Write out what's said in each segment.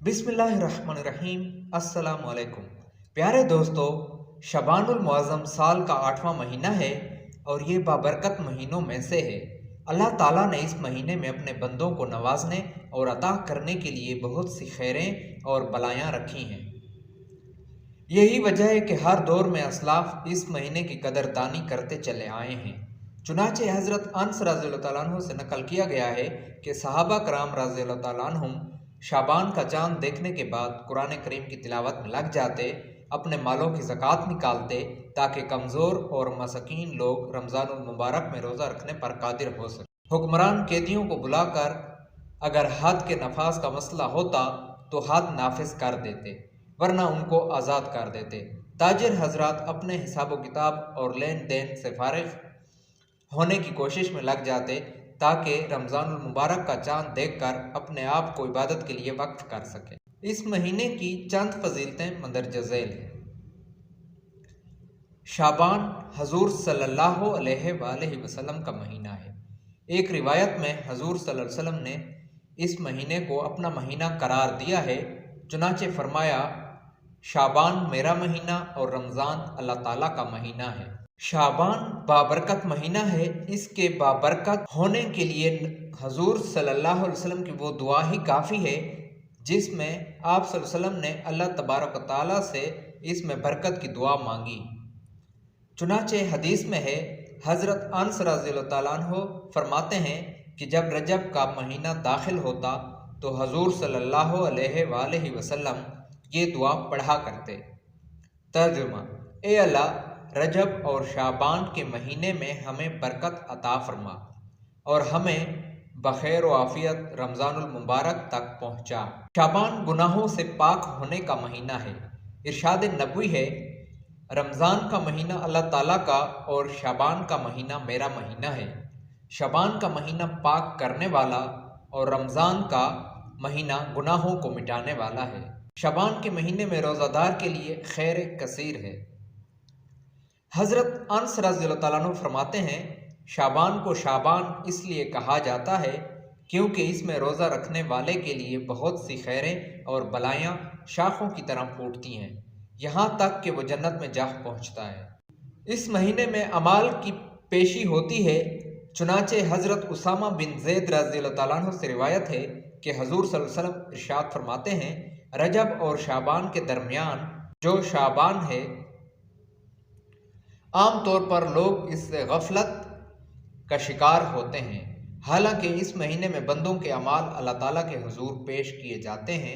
बिस्मिल्लाहिर्रहमानिर्रहीम। अस्सलाम वालेकुम। प्यारे दोस्तों, शबानुल मुअज़्ज़म साल का 8वां महीना है और ये बाबरकत महीनों में से है। अल्लाह ताला ने इस महीने में अपने बंदों को नवाजने और अता करने के लिए बहुत सी खैरें और बलायां रखी हैं। यही वजह है कि हर दौर में असलाफ इस महीने की कदरदानी करते चले आए हैं। चुनाचे हज़रत अनस रज़ियल्लाहु तआला अन्हु से नकल किया गया है कि सहाबा कराम रज़ियल्लाहु तआला अन्हुम शाबान का चांद देखने के बाद कुरान करीम की तिलावत में लग जाते, अपने मालों की ज़कात निकालते ताकि कमज़ोर और मसकीन लोग रमज़ानुल मुबारक में रोज़ा रखने पर कादिर हो सकें। हुक्मरान कैदियों को बुलाकर अगर हद के नफाज का मसला होता तो हद नाफिज कर देते, वरना उनको आज़ाद कर देते। ताजिर हजरात अपने हिसाब किताब और लेन देन से फारिग होने की कोशिश में लग जाते ताकि रमज़ानुल मुबारक का चांद देखकर अपने आप को इबादत के लिए वक्फ कर सके। इस महीने की चंद फजीलतें मंदरज झैल हैं। शाबान हजूर सल्लल्लाहु अलैहि वसल्लम का महीना है। एक रिवायत में हजूर सल्लल्लाहु अलैहि वसल्लम ने इस महीने को अपना महीना करार दिया है। चुनाचे फरमाया, शाबान मेरा महीना और रमज़ान अल्लाह ताला का महीना है। शाबान बाबरकत महीना है। इसके बाबरकत होने के लिए हजूर सल्लल्लाहु अलैहि वसल्लम की वो दुआ ही काफ़ी है जिसमें आप सल्लल्लाहु अलैहि वसल्लम ने अल्लाह तबारक व तआला से इसमें बरकत की दुआ मांगी। चुनाचे हदीस में है, हज़रत अनस रज़ियल्लाहु तआला अन्हु फरमाते हैं कि जब रजब का महीना दाखिल होता तो हजूर सल्लल्लाहु अलैहि वसल्लम ये दुआ पढ़ा करते। तर्जुमा: ए अल्लाह, रजब और शाबान के महीने में हमें बरकत अता फरमा और हमें बखैर व आफियत रमज़ानुल मुबारक तक पहुँचा। शाबान गुनाहों से पाक होने का महीना है। इरशाद नबवी है, रमज़ान का महीना अल्लाह ताला का और शाबान का महीना मेरा महीना है। शाबान का महीना पाक करने वाला और रमज़ान का महीना गुनाहों को मिटाने वाला है। शाबान के महीने में रोज़ादार के लिए खैर कसीर है। हज़रत अनस रज़ियल्लाहु तआला अन्हु फरमाते हैं, शाबान को शाबान इसलिए कहा जाता है क्योंकि इसमें रोज़ा रखने वाले के लिए बहुत सी खैरें और बलायां शाखों की तरह फूटती हैं, यहाँ तक कि वो जन्नत में जा पहुँचता है। इस महीने में अमाल की पेशी होती है। चुनाचे हज़रत उसामा बिन ज़ैद रज़ियल्लाहु तआला अन्हु से रिवायत है कि हजूर सल्लल्लाहु अलैहि वसल्लम इरशाद फरमाते हैं, रजब और शाबान के दरमियान जो शाबान है, आम तौर पर लोग इससे गफलत का शिकार होते हैं। हालांकि इस महीने में बंदों के अमाल अल्लाह ताला के हुजूर पेश किए जाते हैं।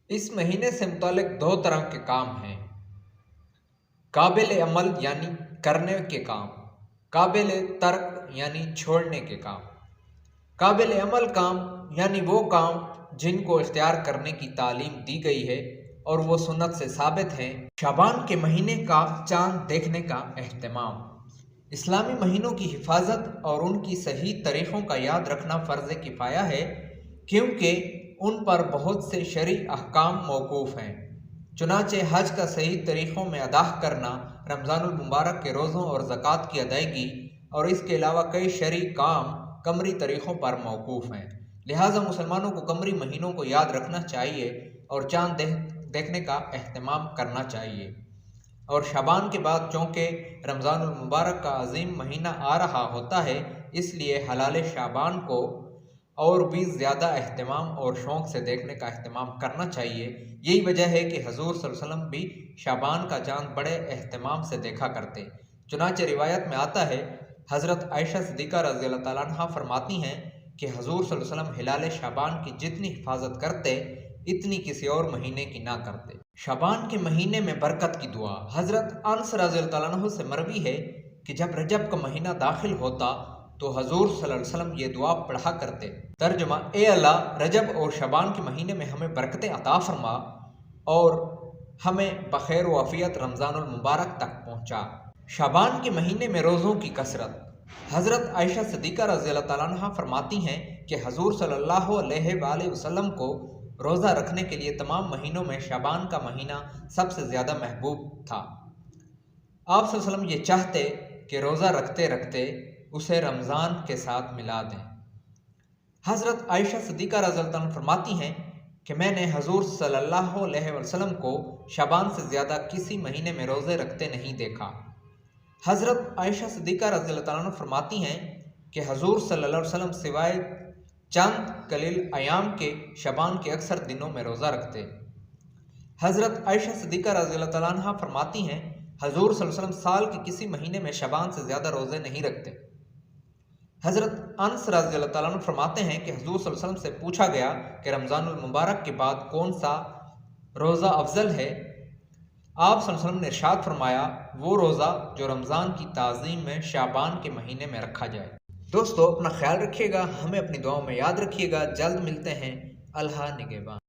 इस महीने से मुतालिक दो तरह के काम हैं, काबिल अमल यानी करने के काम, काबिल तर्क यानी छोड़ने के काम। काबिल अमल काम यानी वो काम जिनको इख्तियार करने की तालीम दी गई है और वो सुन्नत से साबित हैं। शाबान के महीने का चांद देखने का एहतमाम। इस्लामी महीनों की हिफाजत और उनकी सही तरीक़ों का याद रखना फ़र्ज़ किफ़ाया है क्योंकि उन पर बहुत से शरई अहकाम मौकूफ़ हैं। चुनाचे हज का सही तरीक़ों में अदा करना, रमज़ानुल मुबारक के रोज़ों और ज़कात की अदायगी और इसके अलावा कई शरई काम कमरी तरीक़ों पर मौकूफ़ हैं। लिहाजा मुसलमानों को कमरी महीनों को याद रखना चाहिए और चांद देखने का एहतमाम करना चाहिए। और शाबान के बाद चूँकि रमज़ानुल मुबारक का अजीम महीना आ रहा होता है, इसलिए हलाल शाबान को और भी ज़्यादा एहतमाम और शौक़ से देखने का एहतमाम करना चाहिए। यही वजह है कि हजूर सल्लल्लाहु अलैहि वसल्लम भी शाबान का चाँद बड़े एहतमाम से देखा करते। चुनाचे रिवायत में आता है, हज़रत आयशा सिद्दीक़ा रज़ियल्लाहु तआला अन्हा फरमाती हैं कि हजूर सल्लल्लाहु अलैहि वसल्लम हिलाल शाबान की जितनी हिफाजत करते इतनी किसी और महीने की ना करते। शाबान के महीने में बरकत की दुआ। हज़रत अनस रज़ियल्लाहु तआला अन्हु से मरवी है कि जब रजब का महीना दाखिल होता तो हजूर सल्लल्लाहु अलैहि वसल्लम ये दुआ पढ़ा करते। तर्जुमा: ए अल्लाह, रजब और शाबान के महीने में हमें बरकतें अता फरमा और हमें बखैर व आफियत रमज़ानुल मुबारक तक पहुँचा। शाबान के महीने में रोज़ों की कसरत। हज़रत आयशा सिद्दीक़ा रज़ियल्लाहु तआला अन्हा फरमाती हैं कि हजूर सल्लल्लाहु अलैहि वसल्लम को रोज़ा रखने के लिए तमाम महीनों में शाबान का महीना सबसे ज़्यादा महबूब था। आप सल्लल्लाहु अलैहि वसल्लम ये चाहते कि रोज़ा रखते रखते उसे रमज़ान के साथ मिला दें। हज़रत आयशा सिद्दीक़ा रज़ियल्लाहु अन्हा फरमाती हैं کہ میں نے حضور صلی اللہ علیہ وسلم کو شعبان سے زیادہ کسی مہینے میں روزے رکھتے نہیں دیکھا۔ حضرت عائشہ صدیقہ رضی اللہ تعالیٰ عنہ فرماتی ہیں کہ حضور صلی اللہ علیہ وسلم سوائے چند قلیل ایام کے شعبان کے اکثر دنوں میں روزہ رکھتے۔ حضرت عائشہ صدیقہ رضی اللہ تعالیٰ عنہ فرماتی ہیں حضور صلی اللہ علیہ وسلم سال کے کسی مہینے میں شعبان سے زیادہ روزے نہیں رکھتے۔ حضرت انس رضی اللہ تعالیٰ عنہ فرماتے ہیں کہ حضور صلی اللہ علیہ وسلم سے پوچھا گیا کہ رمضان المبارک کے بعد کون سا روزہ افضل ہے؟ آپ صلی اللہ علیہ وسلم نے ارشاد فرمایا وہ روزہ جو رمضان کی تعظیم میں شعبان کے مہینے میں رکھا جائے۔ دوستو اپنا خیال رکھیے گا، ہمیں اپنی دعاؤں میں یاد رکھیے گا، جلد ملتے ہیں، اللہ نگہبان۔